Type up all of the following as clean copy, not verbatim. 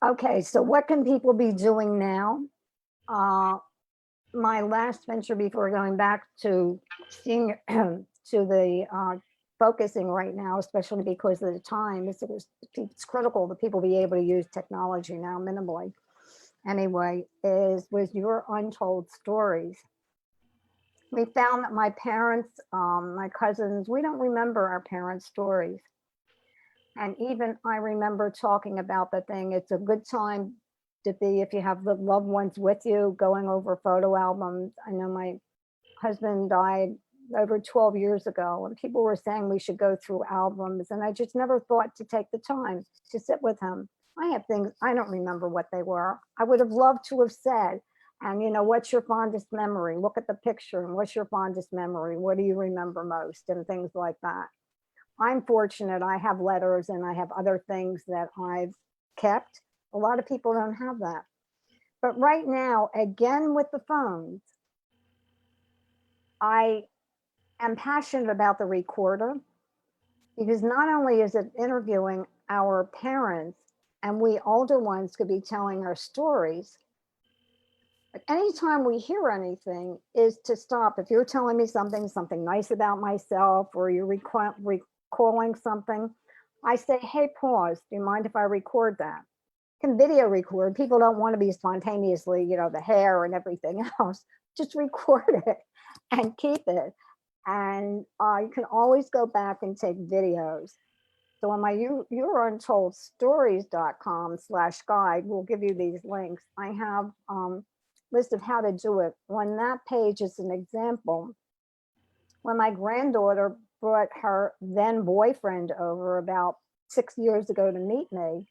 Okay, so what can people be doing now? Uh, my last venture before going back to senior to the focusing right now, especially because of the time, is it's critical that people be able to use technology now minimally. Anyway, is was your untold stories. We found that my parents, my cousins, we don't remember our parents' stories. And even I remember talking about the thing. It's a good time to be, if you have the loved ones with you, going over photo albums. I know my husband died over 12 years ago, and people were saying we should go through albums. And I just never thought to take the time to sit with him. I have things, I don't remember what they were. I would have loved to have said, and what's your fondest memory? Look at the picture and what's your fondest memory? What do you remember most? And things like that. I'm fortunate I have letters and I have other things that I've kept. A lot of people don't have that. But right now, again with the phones, I am passionate about the recorder because not only is it interviewing our parents, and we older ones could be telling our stories, but anytime we hear anything is to stop. If you're telling me something nice about myself, or you're recalling something, I say, hey, pause. Do you mind if I record that? Can video record. People don't want to be spontaneously, the hair and everything else. Just record it and keep it. And you can always go back and take videos. So on my you'reuntoldstories.com/guide, we'll give you these links. I have list of how to do it. On that page is an example. When my granddaughter brought her then boyfriend over about 6 years ago to meet me,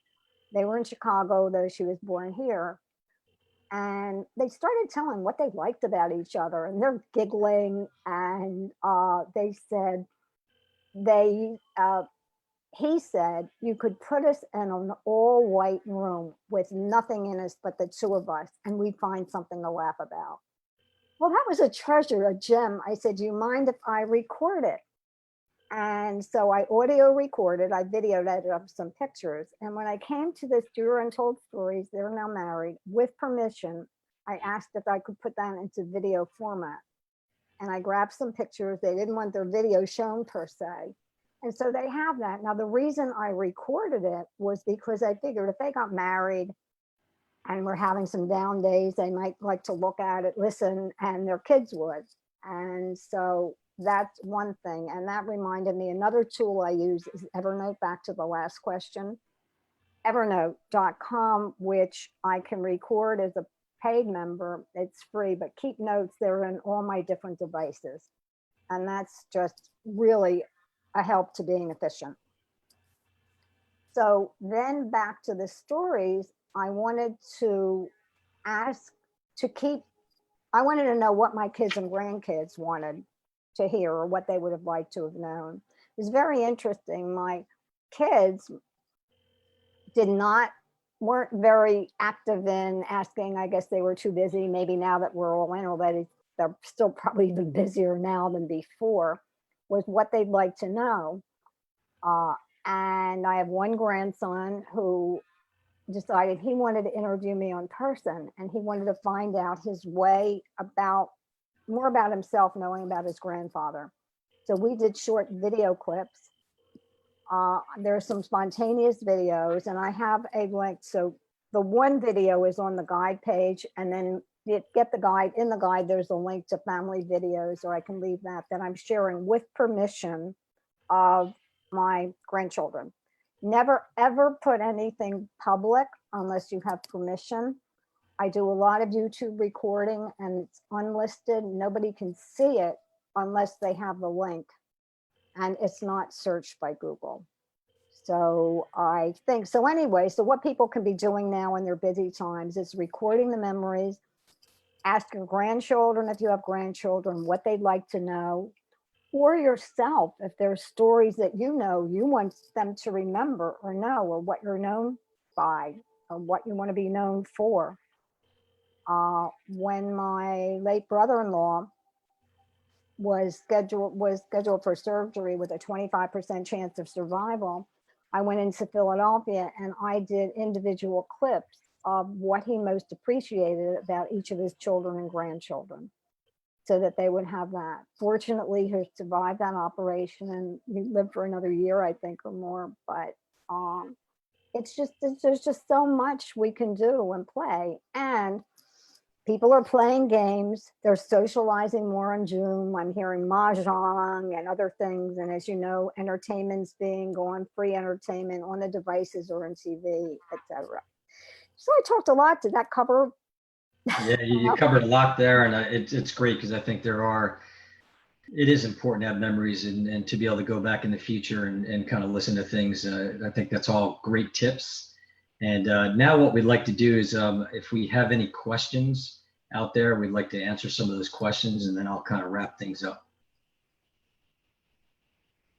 they were in Chicago, though she was born here. And they started telling what they liked about each other, and they're giggling. And they said, they, he said, you could put us in an all white room with nothing in us but the two of us, and we'd find something to laugh about. Well, that was a treasure, a gem. I said, do you mind if I record it? And so I audio recorded, I videoed it up some pictures. And when I came to this Your Untold Stories, they're now married, with permission, I asked if I could put that into video format. And I grabbed some pictures. They didn't want their video shown per se. And so they have that. Now, the reason I recorded it was because I figured if they got married and were having some down days, they might like to look at it, listen, and their kids would. And so that's one thing. And that reminded me, another tool I use is Evernote, back to the last question. Evernote.com, which I can record as a paid member. It's free, but keep notes. They're in all my different devices. And that's just really a help to being efficient. So then back to the stories, I wanted to ask to keep, I wanted to know what my kids and grandkids wanted to hear, or what they would have liked to have known. It was very interesting. My kids did not, weren't very active in asking. I guess they were too busy. Maybe now that we're all in already, they're still probably even busier now than before, was what they'd like to know. Uh, and I have one grandson who decided he wanted to interview me on person, and he wanted to find out his way about, more about himself, knowing about his grandfather. So we did short video clips. There's some spontaneous videos, and I have a link. So the one video is on the guide page, and then you get the guide. In the guide, there's a link to family videos, or I can leave that I'm sharing with permission of my grandchildren. Never ever put anything public unless you have permission. I do a lot of YouTube recording, and it's unlisted. Nobody can see it unless they have the link, and it's not searched by Google. So I think, so anyway, so what people can be doing now in their busy times is recording the memories. Ask your grandchildren, if you have grandchildren, what they'd like to know, or yourself, if there's stories that you want them to remember or know, or what you're known by, or what you want to be known for. When my late brother-in-law was scheduled for surgery with a 25% chance of survival, I went into Philadelphia and I did individual clips of what he most appreciated about each of his children and grandchildren, so that they would have that. Fortunately, he survived that operation and he lived for another year, I think, or more. But there's just so much we can do and play. And people are playing games. They're socializing more on Zoom. I'm hearing mahjong and other things. And as you know, entertainment's being gone, free entertainment on the devices or on TV, etc. So I talked a lot. Did that cover? Yeah, you covered a lot there, and it's great because I think it is important to have memories and to be able to go back in the future and kind of listen to things. I think that's all great tips. And now what we'd like to do is if we have any questions out there, we'd like to answer some of those questions, and then I'll kind of wrap things up.